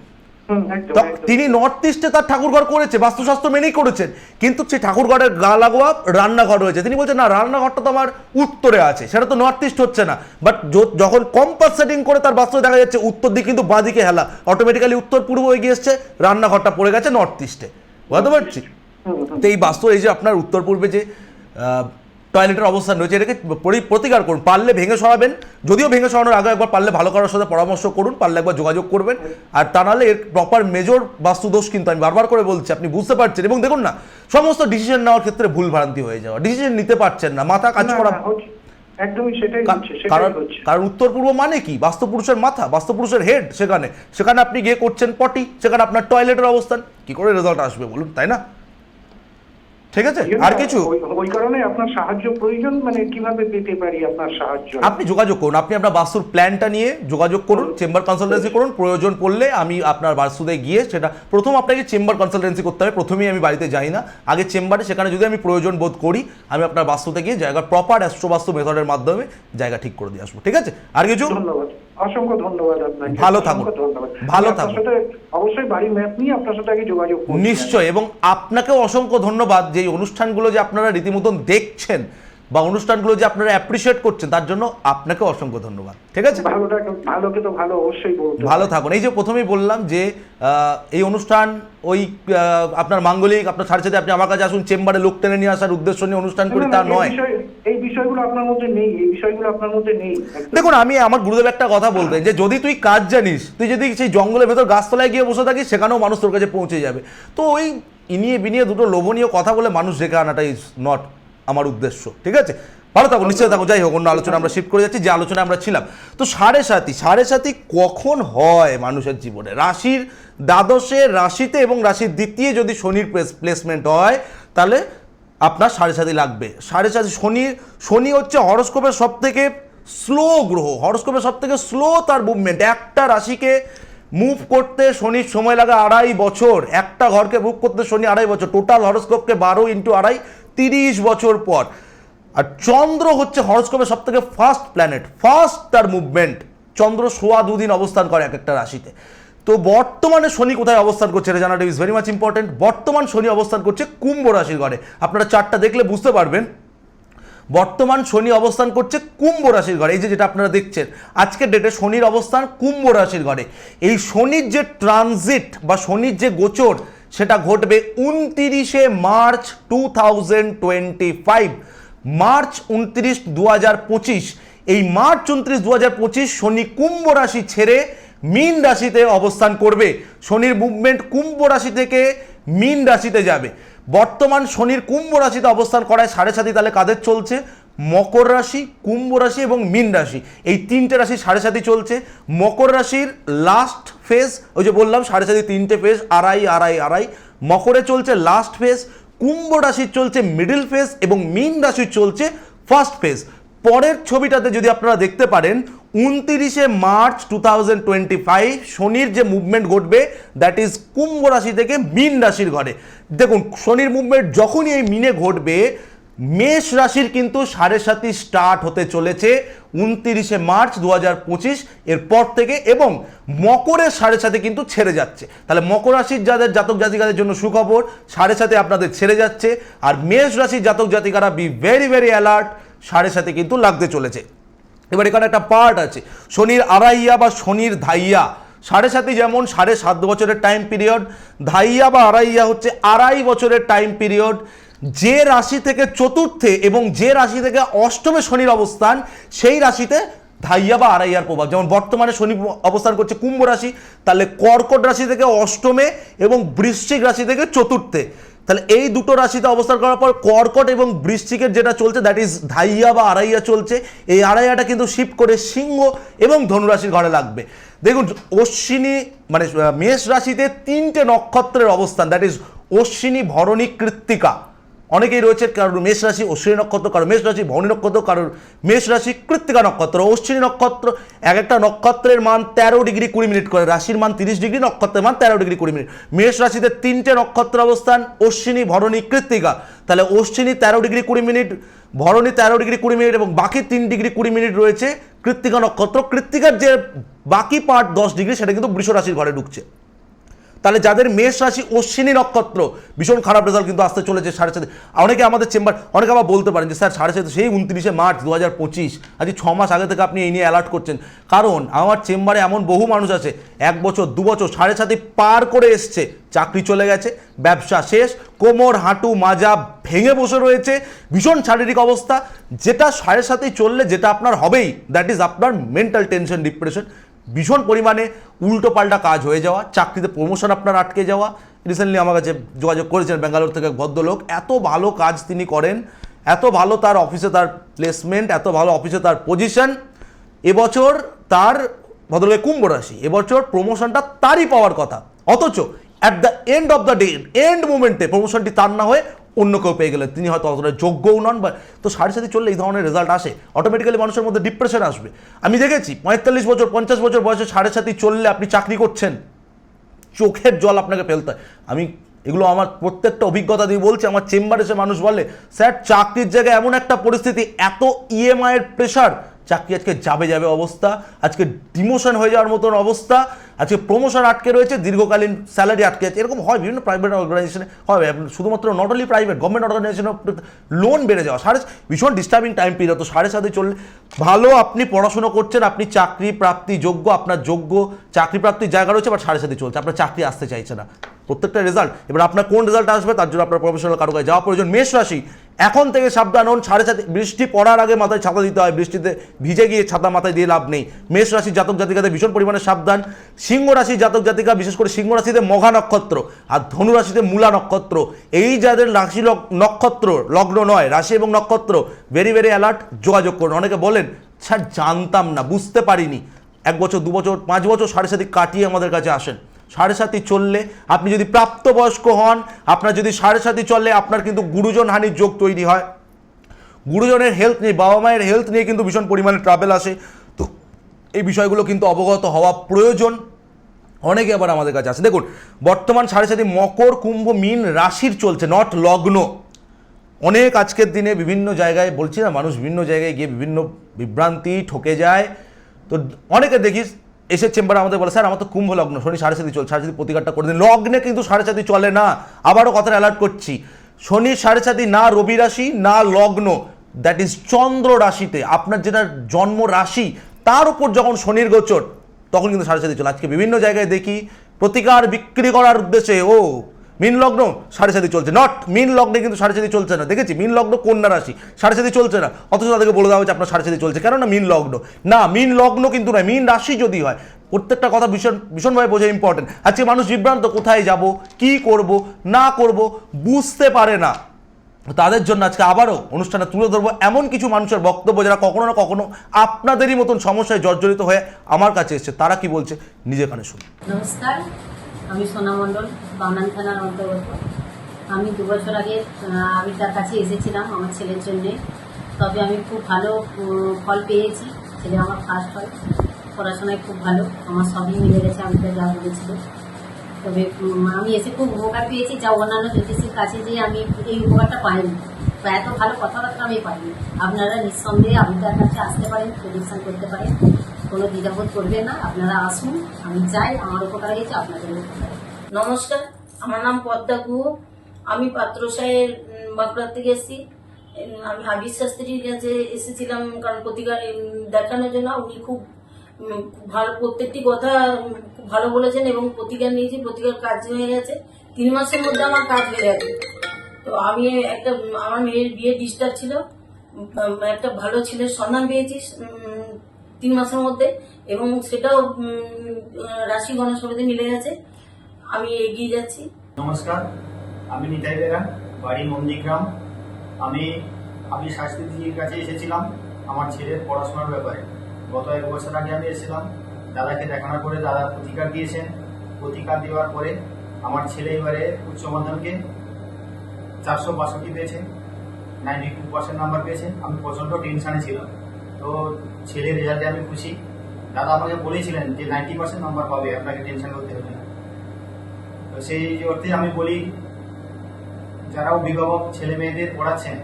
তিনি নর্থ ইস্টে তার ঠাকুরঘর করেছে, বাস্তুশাস্ত্র মেনেই করেছেন, কিন্তু সেই ঠাকুরঘরের গা লাগোয়া রান্নাঘর রয়েছে। তিনি বলছেন না, রান্নাঘরটা তো আমার উত্তরে আছে, সেটা তো নর্থ ইস্ট হচ্ছে না। বাট যখন কম্পাস সেটিং করে তার বাস্তু দেখা যাচ্ছে উত্তর দিক কিন্তু বাঁ দিকে হেলা, অটোমেটিক্যালি উত্তর পূর্ব এগিয়ে এসছে, রান্নাঘরটা পড়ে গেছে নর্থ ইস্টে, বুঝতে পারছি। তো এই বাস্তু, এই যে আপনার উত্তর পূর্বে যে টয়লেটের অবস্থান রয়েছে, এটাকে প্রতিকার করুন। পারলে ভেঙে সরাবেন, যদিও ভেঙে সরানোর আগে একবার পারলে ভালো করার সাথে পরামর্শ করুন, পারলে একবার যোগাযোগ করবেন। আর তা নাহলে এর প্রপার মেজর বাস্তুদোষ কিন্তু আমি বারবার করে বলছি, আপনি বুঝতে পারছেন। এবং দেখুন না, সমস্ত ডিসিশন নেওয়ার ক্ষেত্রে ভুল ভ্রান্তি হয়ে যাওয়া, ডিসিশন নিতে পারছেন না, মাথা কাজ করা। একদমই সেটাই হচ্ছে। কারণ উত্তর পূর্ব মানে কি? বাস্তুপুরুষের মাথা, বাস্তুপুরুষের হেড। সেখানে আপনি গিয়ে করছেন পটি, সেখানে আপনার টয়লেটের অবস্থান, কি করে রেজাল্ট আসবে বলুন, তাই না? ঠিক আছে, আর কিছু? ওই কারণে আপনার সাহায্য প্রয়োজন। মানে কিভাবে পেতে পারি আপনার সাহায্য? আপনি যোগাযোগ করুন, আপনি আপনার বাস্তুর প্ল্যানটা নিয়ে যোগাযোগ করুন, চেম্বার কনসালটেন্সি করুন। প্রয়োজন পড়লে আমি আপনার বাস্তুতে গিয়ে, সেটা প্রথম আপনাকে চেম্বার কনসালটেন্সি করতে হবে, প্রথমেই আমি বাড়িতে যাই না, আগে চেম্বারে। সেখানে যদি আমি প্রয়োজন বোধ করি, আমি আপনার বাস্তুতে গিয়ে জায়গা প্রপার অ্যাস্ট্রোবাস্তু মেথডের মাধ্যমে জায়গা ঠিক করে দিয়ে আসবো। ঠিক আছে, আর কিছু? ধন্যবাদ, অসংখ্য ধন্যবাদ আপনাকে। ভালো থাকুন, ভালো থাকুন। অবশ্যই বাড়ির ম্যাপ নিয়ে আপনার সাথে আগে যোগাযোগ করুন। নিশ্চয়, এবং আপনাকেও অসংখ্য ধন্যবাদ যে এই অনুষ্ঠানগুলো যে আপনারা রীতিমতন দেখছেন বা অনুষ্ঠানগুলো যে আপনারা অ্যাপ্রিশিয়েট করছেন, তার জন্য আপনাকে অসংখ্য ধন্যবাদ। ঠিক আছে, ভালোকে তো ভালো অবশ্যই বলতে, ভালো থাকুন। এই যে প্রথমেই বললাম যে এই অনুষ্ঠান ওই আপনার মাঙ্গলিক, আপনার সাথে সাথে আপনি আমার কাছে আসুন, চেম্বারে লোক টেনে নিয়ে আসার উদ্দেশ্য নিয়ে অনুষ্ঠান করি তা নয়। এই বিষয়গুলো আপনার মধ্যে নেই, এই বিষয়গুলো আপনার মধ্যে নেই। দেখুন, আমি আমার গুরুদেব একটা কথা বলতে, যে যদি তুই কাজ জানিস, তুই যদি সেই জঙ্গলের ভেতর গাছতলায় গিয়ে বসে থাকিস, সেখানেও মানুষ তোর কাছে পৌঁছে যাবে। তো ওই ইনিয়ে বিনিয়ে দুটো লোভনীয় কথা বলে মানুষ ডেকে আনাটা ইজ নট আমার উদ্দেশ্য। ঠিক আছে, ভালো থাকুন, নিশ্চয়ই থাকুন। যাই হোক, অন্য আলোচনা আমরা শিফট করে যাচ্ছি, যে আলোচনা আমরা ছিলাম। তো সাড়ে সাতি কখন হয় মানুষের জীবনে? রাশির দ্বাদশে, রাশিতে এবং রাশির দ্বিতীয় যদি শনির প্লেসমেন্ট হয়, তাহলে আপনার সাড়ে সাতি লাগবে। সাড়ে সাতি শনি হচ্ছে হরস্কোপের সব থেকে স্লো গ্রহ, হরস্কোপের সব থেকে স্লো তার মুভমেন্ট। একটা রাশিকে মুভ করতে শনির সময় লাগে 2.5 বছর, একটা ঘরকে মুভ করতে শনি 2.5 বছর, টোটাল হরস্কোপকে 12 × 2.5 30 বছর পর। আর চন্দ্র হচ্ছে হরস্কোপের সব থেকে ফার্স্ট প্ল্যানেট, ফার্স্ট তার মুভমেন্ট। চন্দ্র 2.25 দিন অবস্থান করে এক একটা রাশিতে। তো বর্তমানে শনি কোথায় অবস্থান করছে এটা জানাটা ইজ ভেরি মাচ ইম্পর্টেন্ট। বর্তমান শনি অবস্থান করছে কুম্ভ রাশির ঘরে। আপনারা চার্টটা দেখলে বুঝতে পারবেন, বর্তমান শনি অবস্থান করছে কুম্ভ রাশির ঘরে। এই যে যেটা আপনারা দেখছেন আজকের ডেটে শনির অবস্থান কুম্ভ রাশির ঘরে। এই শনির যে ট্রানজিট বা শনির যে গোচর, সেটা ঘটবে 29শে মার্চ 2025, মার্চ 29, 2025। এই মার্চ 29, 2025 শনি কুম্ভ রাশি ছেড়ে মীন রাশিতে অবস্থান করবে। শনির মুভমেন্ট কুম্ভ রাশি থেকে মীন রাশিতে যাবে। বর্তমান শনির কুম্ভ রাশিতে অবস্থান করায় সাড়ে সাতি তাহলে কাদের চলছে? মকর রাশি, কুম্ভ রাশি এবং মীন রাশি, এই তিনটে রাশি সাড়ে সাতি চলছে। মকর রাশির লাস্ট ফেজ, ওই যে বললাম সাড়ে সাতি তিনটে ফেজ, আড়াই। মকরে চলছে লাস্ট ফেজ, কুম্ভ রাশির চলছে মিডল ফেজ এবং মীন রাশির চলছে ফার্স্ট ফেজ। পরের ছবিটাতে যদি আপনারা দেখতে পারেন, 29শে মার্চ 2025 শনির যে মুভমেন্ট ঘটবে, দ্যাট ইজ কুম্ভ রাশি থেকে মীন রাশির ঘরে। দেখুন শনির মুভমেন্ট যখনই এই মীনে ঘটবে, মেষ রাশির কিন্তু সাড়ে সাতি স্টার্ট হতে চলেছে 29শে মার্চ 2025 এর পর থেকে, এবং মকরের সাড়ে সাতি কিন্তু ছেড়ে যাচ্ছে। তাহলে মকর রাশির যাদের জাতক জাতিকাদের জন্য সুখবর, সাড়ে সাতি আপনাদের ছেড়ে যাচ্ছে। আর মেষ রাশির জাতক জাতিকারা বি ভেরি ভেরি অ্যালার্ট, সাড়ে সাতি কিন্তু লাগতে চলেছে। এবার এখানে একটা পার্ট আছে, শনির আড়াইয়া বা শনির ধাইয়া। সাড়ে সাতি যেমন 7.5 বছরের টাইম পিরিয়ড, ধাইয়া বা আড়াইয়া হচ্ছে 2.5 বছরের টাইম পিরিয়ড। যে রাশি থেকে চতুর্থে এবং যে রাশি থেকে অষ্টমে শনির অবস্থান, সেই রাশিতে ধাইয়া বা আড়াইয়ার প্রভাব। যেমন বর্তমানে শনি অবস্থান করছে কুম্ভ রাশি, তাহলে কর্কট রাশি থেকে অষ্টমে এবং বৃশ্চিক রাশি থেকে চতুর্থে। তাহলে এই দুটো রাশিতে অবস্থান করার পর কর্কট এবং বৃশ্চিকের যেটা চলছে, দ্যাট ইজ ধাইয়া বা আড়াইয়া চলছে। এই আড়াইয়াটা কিন্তু শিফট করে সিংহ এবং ধনুরাশির ঘরে লাগবে। দেখুন অশ্বিনী মানে মেষ রাশিতে 3টে নক্ষত্রের অবস্থান, দ্যাট ইজ অশ্বিনী, ভরণী, কৃত্তিকা। অনেকেই রয়েছে, কারোর মেষ রাশি অশ্বিনী নক্ষত্র, কারোর মেষ রাশি ভরণী নক্ষত্র, কারোর মেষ রাশি কৃত্তিকা নক্ষত্র। অশ্বিনী নক্ষত্র, এক একটা নক্ষত্রের মান 13 ডিগ্রি 20 মিনিট করে, রাশির মান 30 ডিগ্রি, নক্ষত্রের মান 13 ডিগ্রি 20 মিনিট। মেষ রাশিতে 3টে নক্ষত্র অবস্থান, অশ্বিনী, ভরণী, কৃত্তিকা। তাহলে Ashwini 13 degree 20 minute, Bharani 13 degree 20 minute এবং বাকি 3 ডিগ্রি 20 মিনিট রয়েছে কৃত্তিকা নক্ষত্র। কৃত্তিকার যে বাকি পার্ট 10 ডিগ্রি, সেটা কিন্তু বৃষ রাশির ঘরে ঢুকছে। তাহলে যাদের মেষ রাশি অশ্বিনী নক্ষত্র, ভীষণ খারাপ রেজাল্ট কিন্তু আসতে চলেছে সাড়ে সাথে। অনেকে আমাদের চেম্বার, অনেকে আবার বলতে পারেন যে স্যার সাড়ে সাথে সেই 29শে মার্চ 2025, আজকে 6 মাস আগে থেকে আপনি এই নিয়ে অ্যালার্ট করছেন। কারণ আমার চেম্বারে এমন বহু মানুষ আছে 1 বছর 2 বছর সাড়ে সাথে পার করে এসছে, চাকরি চলে গেছে, ব্যবসা শেষ, কোমর হাঁটু মাজা ভেঙে বসে রয়েছে, ভীষণ শারীরিক অবস্থা। যেটা সাড়ে সাথে চললে যেটা আপনার হবেই, দ্যাট ইজ আপনার মেন্টাল টেনশন, ডিপ্রেশন, ভীষণ পরিমাণে উল্টো পাল্টা কাজ হয়ে যাওয়া, চাকরিতে প্রমোশন আপনার আটকে যাওয়া। রিসেন্টলি আমার কাছে যোগাযোগ করেছেন ব্যাঙ্গালোর থেকে এক ভদ্রলোক, এত ভালো কাজ তিনি করেন, এত ভালো তার অফিসে তার প্লেসমেন্ট, এত ভালো অফিসে তার পজিশন। এবছর তার, ভদ্রলোক কুম্ভ রাশি, এবছর প্রমোশনটা তারই পাওয়ার কথা, অথচ at the end of the day, end মোমেন্টে প্রমোশনটি তার না হয়ে অন্য কেউ পেয়ে গেলেন, তিনি হয়তো অতটা যোগ্যও নন। বা তো সাড়ে সাথে চললে এই ধরনের রেজাল্ট আসে, অটোমেটিক্যালি মানুষের মধ্যে ডিপ্রেশন আসবে। আমি দেখেছি 45 বছর 50 বছর বয়সে সাড়ে সাথে চললে আপনি চাকরি করছেন, চোখের জল আপনাকে ফেলতে হয়। আমি এগুলো আমার প্রত্যেকটা অভিজ্ঞতা দিয়ে বলছি। আমার চেম্বারে এসে মানুষ বলে, স্যার চাকরির জায়গায় এমন একটা পরিস্থিতি, এত ইএমআই এর প্রেশার, চাকরি আজকে যাবে অবস্থা, আজকে ডিমোশন হয়ে যাওয়ার মতন অবস্থা, আজকে প্রমোশন আটকে রয়েছে, দীর্ঘকালীন স্যালারি আটকে আছে। এরকম হয় বিভিন্ন প্রাইভেট অর্গানাইজেশনে, হয় শুধুমাত্র নট অনলি প্রাইভেট, গভর্নমেন্ট অর্গানাইজেশনে লোন বেড়ে যাওয়া, ভীষণ ডিস্টার্বিং টাইম পিরিয়ড। তো সাড়ে সাথে চললে ভালো, আপনি পড়াশুনো করছেন, আপনি চাকরি প্রাপ্তি যোগ্য, আপনার যোগ্য চাকরি প্রাপ্তির জায়গা রয়েছে, বাট সাড়ে সাথে চলছে, আপনার চাকরি আসতে চাইছে না। প্রত্যেকটা রেজাল্ট, এবার আপনার কোন রেজাল্ট আসবে তার জন্য আপনার প্রফেশনাল কারো কাছে যাওয়া প্রয়োজন। মেষ রাশি, এখন থেকে সাবধান হন। 7:30 বৃষ্টি পড়ার আগে মাথায় ছাতা দিতে হয়, বৃষ্টিতে ভিজে গিয়ে ছাতা মাথায় দিয়ে লাভ নেই। মেষ রাশির জাতক জাতিকাদের ভীষণ পরিমাণে সাবধান। সিংহ রাশির জাতক জাতিকা, বিশেষ করে সিংহ রাশিতে মঘা নক্ষত্র আর ধনু রাশিতে মূলা নক্ষত্র, এই যাদের রাশি নক্ষত্র, লগ্ন নয় রাশি এবং নক্ষত্র, ভেরি ভেরি অ্যালার্ট, যোগাযোগ করুন। অনেকে বলেন স্যার জানতাম না, বুঝতে পারিনি, 1 বছর 2 বছর 5 বছর 7.5 কাটিয়ে আমাদের কাছে আসেন। 7.5 চললে, আপনি যদি প্রাপ্তবয়স্ক হন, আপনার যদি 7.5 চললে আপনার কিন্তু গুরুজন হানির যোগ তৈরি হয়। গুরুজনের হেলথ নিয়ে, বাবা মায়ের হেলথ নিয়ে কিন্তু ভীষণ পরিমাণে ট্রাভেল আসে। তো এই বিষয়গুলো কিন্তু অবগত হওয়া প্রয়োজন। অনেকে আবার আমাদের কাছে আসে। দেখুন বর্তমান 7.5 মকর, কুম্ভ, মীন রাশির চলছে, নট লগ্ন। অনেক আজকের দিনে বিভিন্ন জায়গায়, বলছি না, মানুষ বিভিন্ন জায়গায় গিয়ে বিভিন্ন বিভ্রান্তি ঠকে যায়। তো অনেকে দেখিস এসে চেম্বারে আমাদের বলে স্যার আমার তো কুম্ভ লগ্ন, শনি 7.5 চল, 7.5 প্রতিকারটা করে দিন। লগ্নে কিন্তু 7.5 চলে না। আবারও কথাটা অ্যালার্ট করছি, শনি 7.5 না রবি রাশি না লগ্ন, দ্যাট ইজ চন্দ্র রাশিতে, আপনার যেটা জন্ম রাশি তার উপর যখন শনির গোচর, তখন কিন্তু 7.5 চলে। আজকে বিভিন্ন জায়গায় দেখি প্রতিকার বিক্রি করার উদ্দেশ্যে মীন লগ্ন 7.5 চলছে, নট মীন লগ্নে কিন্তু 7.5 চলছে না। দেখেছি মীন লগ্ন কন্যা রাশি 7.5 চলছে না, অথচ তাদেরকে বলে দেওয়া হচ্ছে আপনার 7.5 চলছে, কেননা মীন লগ্ন না, মীন লগ্ন কিন্তু নয়, মীন রাশি যদি হয়। প্রত্যেকটা কথা ভীষণভাবে বোঝা ইম্পর্টেন্ট। আজকে মানুষ বিভ্রান্ত, কোথায় যাব, কি করব না করব বুঝতে পারে না। তাদের জন্য আজকে আবারও অনুষ্ঠানে তুলে ধরবো এমন কিছু মানুষের বক্তব্য যারা কখনো না কখনো আপনাদেরই মতন সমস্যায় জর্জরিত হয়ে আমার কাছে এসেছে। তারা কি বলছে নিজে কানে শুনুন। নমস্কার, আমি সোনা মণ্ডল, বামনান থানার অন্তর্গত। আমি 2 বছর আগে আমি তার কাছে এসেছিলাম আমার ছেলের জন্যে। তবে আমি খুব ভালো ফল পেয়েছি। ছেলে আমার ফার্স্ট হয়, পড়াশোনায় খুব ভালো, আমার সবই মিলে গেছে আমি তো যা বলেছিল। তবে আমি এসে খুব উপকার পেয়েছি, যা অন্যান্য জ্যোতিষীর কাছে যে আমি এই উপকারটা পাইনি, বা এত ভালো কথাবার্তা আমি পাইনি। আপনারা নিঃসন্দেহে আবিদার কাছে আসতে পারেন, প্রেডিকশন করতে পারেন, কোনো দ্বিধাবোধ করবে না। আপনারা আসুন, আমি চাই আমার উপকার হয়েছে আপনাদের উপকার। নমস্কার, আমার নাম পদ্মা গুহ। আমি পাত্রসাহের বাঁকুড়ার থেকে এসেছি। আমি হাবিজ শাস্ত্রীর কাছে এসেছিলাম কারণ প্রতিকার দেখানোর জন্য। উনি খুব ভালো, প্রত্যেকটি কথা খুব ভালো বলেছেন এবং প্রতিকার নিয়েছি, প্রতিকার কাজ হয়ে গেছে। 3 মাসের মধ্যে আমার কাজ হয়ে গেছে। তো আমি আমার মেয়ের বিয়ে ডিস্টার্ব ছিল, একটা ভালো ছেলের সন্ধান পেয়েছি 3 মাসের মধ্যে, এবং সেটাও রাশি গণসমিতি মিলে গেছে। আমি এগিয়ে যাচ্ছি। নমস্কার, আমি নিতাই বেরা, বাড়ি নন্দীগ্রাম। আমি শাস্ত্রীজির কাছে এসেছিলাম আমার ছেলের পড়াশোনার ব্যাপারে। গত 1 বছর আগে আমি এসেছিলাম, দাদাকে দেখানোর পরে দাদা প্রতিকার দিয়েছেন। প্রতিকার দেওয়ার পরে আমার ছেলে এবারে উচ্চ মাধ্যমিকে 462 পেয়েছে, 92% নাম্বার পেয়েছে। আমি প্রচন্ড টেনশনে ছিলাম। তো ছেলের রেজাল্টে আমি খুশি। দাদা আমাকে বলেছিলেন যে 90% নাম্বার পাবে, আপনাকে টেনশন করতে হবে না। তো সেই অর্থে আমি বলি, যারা অভিভাবক ছেলে মেয়েদের পড়াচ্ছেন,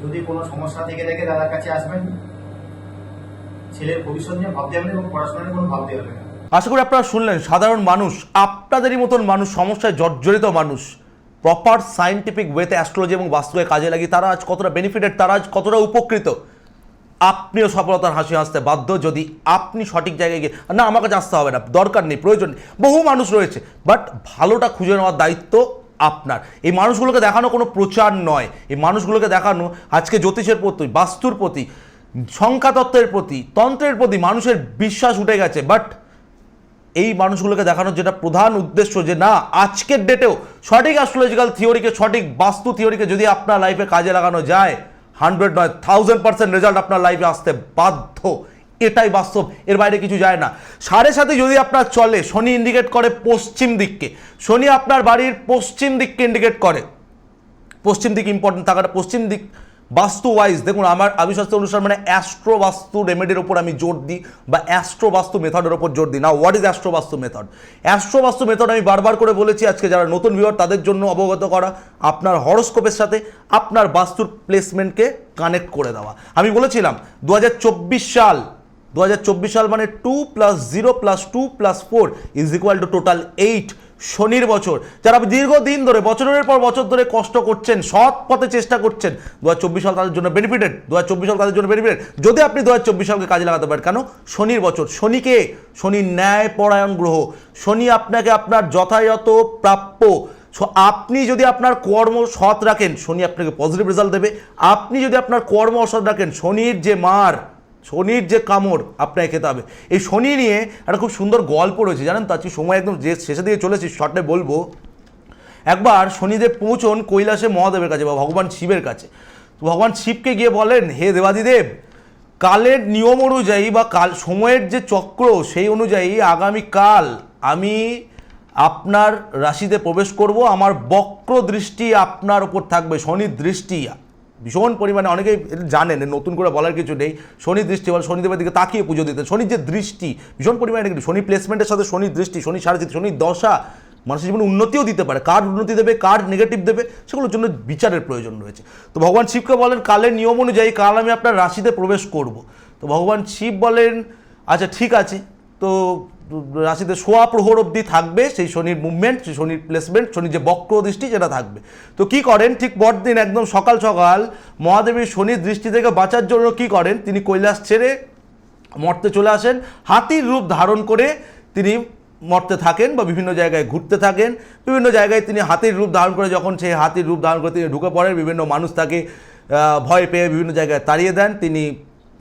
যদি কোনো সমস্যা থেকে থাকে দাদার কাছে আসবেন। ছেলের ভবিষ্যৎ নিয়ে ভাবতে হবে এবং পড়াশোনা নিয়ে কোনো ভাবতে হবে না। আশা করি আপনারা শুনলেন, সাধারণ মানুষ, আপনাদেরই মতন মানুষ, সমস্যায় জর্জরিত মানুষ, প্রপার সায়েন্টিফিক ওয়েতে অ্যাস্ট্রোলজি এবং বাস্তুকে কাজে লাগিয়ে তারা আজ কতটা বেনিফিটেড, তারা আজ কতটা উপকৃত। আপনিও সফলতার হাসি হাসতে বাধ্য যদি আপনি সঠিক জায়গায় গিয়ে, না আমার কাছে আসতে হবে না, দরকার নেই, প্রয়োজন নেই, বহু মানুষ রয়েছে, বাট ভালোটা খুঁজে নেওয়ার দায়িত্ব আপনার। এই মানুষগুলোকে দেখানো কোনো প্রচার নয়, এই মানুষগুলোকে দেখানো আজকে জ্যোতিষের প্রতি, বাস্তুর প্রতি, সংখ্যাতত্ত্বের প্রতি, তন্ত্রের প্রতি মানুষের বিশ্বাস উঠে গেছে। বাট এই মানুষগুলোকে দেখানোর যেটা প্রধান উদ্দেশ্য, যে না আজকের ডেটেও সঠিক অ্যাস্ট্রোলজিক্যাল থিওরিকে, সঠিক বাস্তু থিওরিকে যদি আপনার লাইফে কাজে লাগানো যায়, 100 নয় 1000% রেজাল্ট আপনার লাইফে আসতে বাধ্য। এটাই বাস্তব, এর বাইরে কিছু যায় না। 7.5 যদি আপনার চলে, শনি ইন্ডিকেট করে পশ্চিম দিককে, শনি আপনার বাড়ির পশ্চিম দিককে ইন্ডিকেট করে। পশ্চিম দিক ইম্পর্টেন্ট থাকাটা, পশ্চিম দিক বাস্তু ওয়াইজ, দেখুন আমার আবিশাস্ত্র অনুষ্ঠান মানে অ্যাস্ট্রো বাস্তু রেমেডির ওপর আমি জোর দিই, বা অ্যাস্ট্রো বাস্তু মেথডের ওপর জোর দিই। না, হোয়াট ইজ অ্যাস্ট্রো বাস্তু মেথড? অ্যাস্ট্রো বাস্তু মেথড আমি বারবার করে বলেছি, আজকে যারা নতুন ভিউয়ার তাদের জন্য অবগত করা, আপনার হরোস্কোপের সাথে আপনার বাস্তুর প্লেসমেন্টকে কানেক্ট করে দেওয়া। আমি বলেছিলাম 2024 সাল মানে 2 + 0 + 2 + 4 = টোটাল 8। শনির বছর, যারা দীর্ঘদিন ধরে, বছরের পর বছর ধরে কষ্ট করছেন, সৎ পথে চেষ্টা করছেন, 2024 সাল তাদের জন্য বেনিফিটেড। 2024 সাল তাদের জন্য বেনিফিটেড যদি আপনি 2024 সালকে কাজে লাগাতে পারেন। কেন? শনির বছর। শনি ন্যায়পরায়ণ গ্রহ। শনি আপনাকে আপনার যথাযথ প্রাপ্য সো আপনি যদি আপনার কর্ম সৎ রাখেন শনি আপনাকে পজিটিভ রেজাল্ট দেবে, আপনি যদি আপনার কর্ম অসৎ রাখেন শনির যে মার, শনির যে কামড় আপনাকে খেতে হবে। এই শনি নিয়ে একটা খুব সুন্দর গল্প রয়েছে জানেন তো, আজকে সময় একদম যে শেষে দিকে চলেছি, শর্টে বলবো। একবার শনিদেব পৌঁছন কৈলাসে মহাদেবের কাছে বা ভগবান শিবের কাছে। তো ভগবান শিবকে গিয়ে বলেন, হে দেবাদিদেব, কালের নিয়ম অনুযায়ী বা কাল সময়ের যে চক্র সেই অনুযায়ী আগামীকাল আমি আপনার রাশিতে প্রবেশ করব, আমার বক্র দৃষ্টি আপনার ওপর থাকবে, শনির দৃষ্টি ভীষণ পরিমাণে, অনেকেই জানেন, নতুন করে বলার কিছু নেই। শনির দৃষ্টি বলে শনিদেবের দিকে তাকিয়ে পুজো দিতেন। শনির যে দৃষ্টি ভীষণ পরিমাণে নেগেটিভ, শনি প্লেসমেন্টের সাথে শনির দৃষ্টি, শনি সাড়ে শনির দশা মানুষের জীবনে উন্নতিও দিতে পারে, কার উন্নতি দেবে কার নেগেটিভ দেবে সেগুলোর জন্য বিচারের প্রয়োজন রয়েছে। তো ভগবান শিবকে বলেন, কালের নিয়ম অনুযায়ী কাল আমি আপনার রাশিতে প্রবেশ করব। তো ভগবান শিব বলেন, আচ্ছা ঠিক আছে, তো রাশিতে সোয়া প্রহর অবধি থাকবে সেই শনির মুভমেন্ট, সেই শনির প্লেসমেন্ট, শনির যে বক্র দৃষ্টি যেটা থাকবে। তো কি করেন, ঠিক পরদিন একদম সকাল সকাল মহাদেবের শনির দৃষ্টি থেকে বাঁচার জন্য কি করেন, তিনি কৈলাস ছেড়ে মর্তে চলে আসেন, হাতির রূপ ধারণ করে তিনি মর্তে থাকেন বা বিভিন্ন জায়গায় ঘুরতে থাকেন। বিভিন্ন জায়গায় তিনি হাতির রূপ ধারণ করে, যখন সেই হাতির রূপ ধারণ করে তিনি ঢুকে পড়েন, বিভিন্ন মানুষ তাকে ভয় পেয়ে বিভিন্ন জায়গায় তাড়িয়ে দেন। তিনি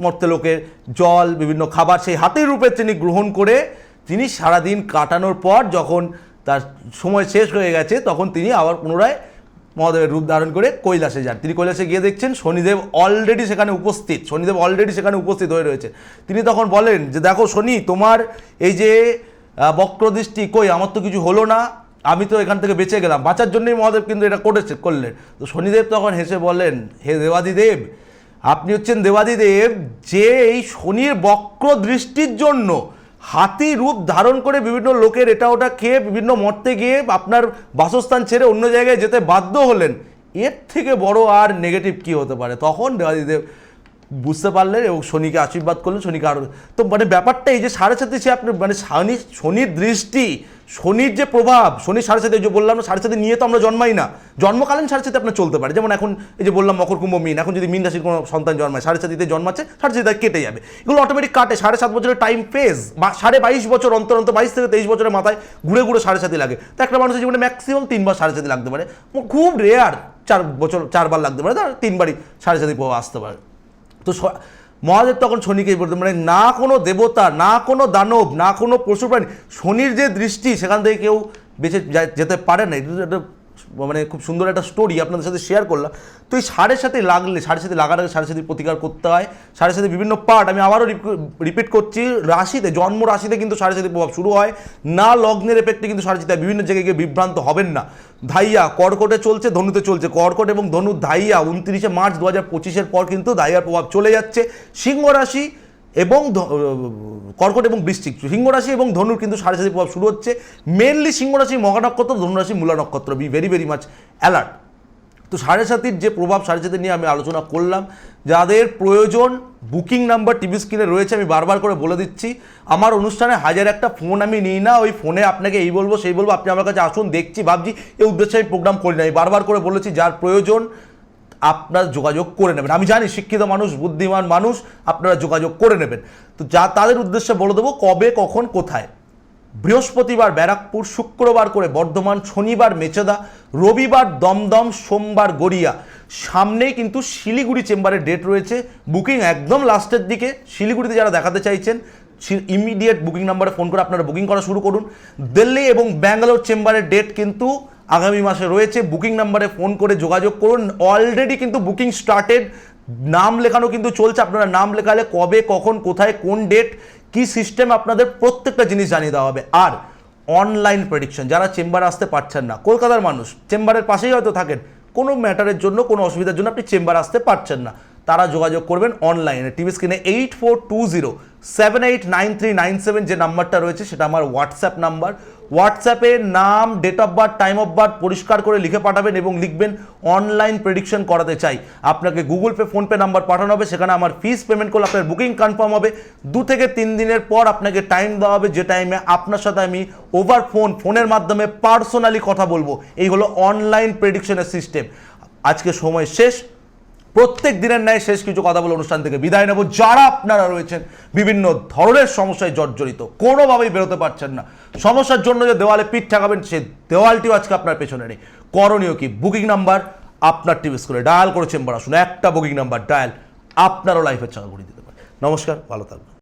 মর্তেলোকের জল, বিভিন্ন খাবার সেই হাতির রূপে তিনি গ্রহণ করে তিনি সারাদিন কাটানোর পর যখন তার সময় শেষ হয়ে গেছে তখন তিনি আবার পুনরায় মহাদেবের রূপ ধারণ করে কৈলাসে যান। তিনি কৈলাসে গিয়ে দেখছেন শনিদেব অলরেডি সেখানে উপস্থিত, শনিদেব অলরেডি সেখানে উপস্থিত হয়ে রয়েছে। তিনি তখন বলেন যে, দেখো শনি, তোমার এই যে বক্রদৃষ্টি, কই আমার তো কিছু হলো না, আমি তো এখান থেকে বেঁচে গেলাম। বাঁচার জন্যই মহাদেব কিন্তু এটা করলেন। তো শনিদেব তখন হেসে বলেন, হে দেবাদিদেব, আপনি হচ্ছেন দেবাদিদেব যে এই শনির বক্র দৃষ্টির জন্য হাতি রূপ ধারণ করে বিভিন্ন লোকের এটা ওটা খেয়ে বিভিন্ন মর্তে গিয়ে আপনার বাসস্থান ছেড়ে অন্য জায়গায় যেতে বাধ্য হলেন। এর থেকে বড় আর নেগেটিভ কি হতে পারে? তখন দেবাদিদেব বুঝতে পারলেন এবং শনিকে আশীর্বাদ করলেন। শনিকে আরও, তো মানে ব্যাপারটা এই যে সাড়ে সাথে সে আপনি মানে শনির দৃষ্টি, শনির যে প্রভাব, শনির সাড়ে সাথে যে বললাম না, সাড়ে সাথে নিয়ে তো আমরা জন্মাই না, জন্মকালীন সাড়ে সাথে আপনার চলতে পারে। যেমন এখন এই যে বললাম মকর কুম্ভ মীন, এখন যদি মীন রাশির কোনো সন্তান জন্মায় সাড়ে সাথে জন্মাচ্ছে, সাড়ে সাথে কেটে যাবে, এগুলো অটোমেটিক কাটে। 7.5 বছরের টাইম ফেজ, 22.5 বছর অন্তর অন্তর, 22 থেকে 23 বছরের মাথায় ঘুরে ঘুরে সাড়ে সাথে লাগে। তো একটা মানুষের জীবনে ম্যাক্সিমাম 3 বার সাড়ে সাথে লাগতে পারে, খুব রেয়ার 4 বার লাগতে পারে, 3 বারই সাড়ে সাথে প্রভাব আসতে পারে। তো মহাদেব তখন শনিকেই বলতেন, মানে না কোনো দেবতা, না কোনো দানব, না কোনো পশু প্রাণী, শনির যে দৃষ্টি সেখান থেকে কেউ বেঁচে যেতে পারে না। এটা মানে খুব সুন্দর একটা স্টোরি আপনাদের সাথে শেয়ার করলাম। তো এই সাড়ে সাথে লাগলে, সাড়ে সাথে লাগার আগে সাড়ে সাথে প্রতিকার করতে হয়। সাড়ে সাথে বিভিন্ন পার্ট, আমি আবারও রিপিট করছি, রাশিতে, জন্ম রাশিতে কিন্তু সাড়ে সাথে প্রভাব শুরু হয় না, লগ্নের এফেক্টে কিন্তু সাড়ে সাথে। বিভিন্ন জায়গায় গিয়ে বিভ্রান্ত হবেন না। ধাইয়া কর্কটে চলছে, ধনুতে চলছে, কর্কট এবং ধনু ধাইয়া 29 মার্চ 2025 পর কিন্তু ধাইয়ার প্রভাব চলে যাচ্ছে। সিংহ রাশি এবং কর্কট এবং বৃশ্চিক, সিংহ রাশি এবং ধনুর কিন্তু সাড়ে সাথে প্রভাব শুরু হচ্ছে। মেনলি সিংহ রাশি মঘা নক্ষত্র, ধনু রাশি মূলা নক্ষত্র, be very very much alert. তো সাড়ে সাতির যে প্রভাব সাড়ে সাথে নিয়ে আমি আলোচনা করলাম। যাদের প্রয়োজন, বুকিং নাম্বার টিভি স্ক্রিনে রয়েছে, আমি বারবার করে বলে দিচ্ছি। আমার অনুষ্ঠানে হাজার একটা ফোন আমি নিই না, ওই ফোনে আপনাকে এই বলবো সেই বলবো, আপনি আমার কাছে আসুন, দেখছি ভাবছি, এই উদ্দেশ্যে আমি প্রোগ্রাম করি না। আমি বারবার করে বলেছি, যার প্রয়োজন আপনার যোগাযোগ করে নেবেন। আমি জানি শিক্ষিত মানুষ, বুদ্ধিমান মানুষ, আপনারা যোগাযোগ করে নেবেন। তো তাদের উদ্দেশ্যে বলে দেবো কবে, কখন, কোথায়। বৃহস্পতিবার ব্যারাকপুর, শুক্রবার করে বর্ধমান, শনিবার মেচেদা, রবিবার দমদম, সোমবার গড়িয়া। সামনেই কিন্তু শিলিগুড়ি চেম্বারের ডেট রয়েছে, বুকিং একদম লাস্টের দিকে। শিলিগুড়িতে যারা দেখাতে চাইছেন ইমিডিয়েট বুকিং নাম্বারে ফোন করে আপনারা বুকিং করা শুরু করুন। দিল্লি এবং ব্যাঙ্গালোর চেম্বারের ডেট কিন্তু আগামী মাসে রয়েছে, বুকিং নাম্বারে ফোন করে যোগাযোগ করুন। অলরেডি কিন্তু বুকিং স্টার্টেড, নাম লেখানো কিন্তু চলছে। আপনারা নাম লেখালে কবে, কখন, কোথায়, কোন ডেট, কি সিস্টেম, আপনাদের প্রত্যেকটা জিনিস জানিয়ে দেওয়া হবে। আর অনলাইন প্রেডিকশন, যারা চেম্বারে আসতে পারছেন না, কলকাতার মানুষ, চেম্বারের পাশেই হয়তো থাকেন, কোনো ম্যাটারের জন্য, কোনো অসুবিধার জন্য আপনি চেম্বারে আসতে পারছেন না, তারা যোগাযোগ করবেন অনলাইনে। টিভি স্ক্রিনে 8420789397 যে নাম্বারটা রয়েছে সেটা আমার হোয়াটসঅ্যাপ নাম্বার। হোয়াটসঅ্যাপে নাম, date of birth, time of birth পরিষ্কার করে লিখে পাঠাবেন এবং লিখবেন অনলাইন প্রেডিকশন করাতে চাই। আপনাকে গুগল পে, ফোনপে নাম্বার পাঠানো হবে, সেখানে আমার ফিস পেমেন্ট করলে আপনার বুকিং কনফার্ম হবে। 2 থেকে 3 দিনের পর আপনাকে টাইম দেওয়া হবে, যে টাইমে আপনার সাথে আমি ওভার ফোনের মাধ্যমে পার্সোনালি কথা বলবো। এই হলো অনলাইন প্রেডিকশনের সিস্টেম। আজকে সময় শেষ, প্রত্যেক দিনের ন্যায় শেষ কিছু কথা বলে অনুষ্ঠান থেকে বিদায় নেব। যারা আপনারা রয়েছেন বিভিন্ন ধরনের সমস্যায় জর্জরিত, কোনোভাবেই বেরোতে পারছেন না, সমস্যার জন্য যে দেওয়ালে পিঠ ঠেকাবেন সে দেওয়ালটিও আজকে আপনার পেছনে নেই, করণীয় কি? বুকিং নাম্বার আপনার টিভি স্ক্রিনে ডায়াল করে চেম্বার আসুন, একটা বুকিং নাম্বার ডায়াল আপনারও লাইফের চাকা ঘুরিয়ে দিতে পারে। নমস্কার, ভালো থাকবেন।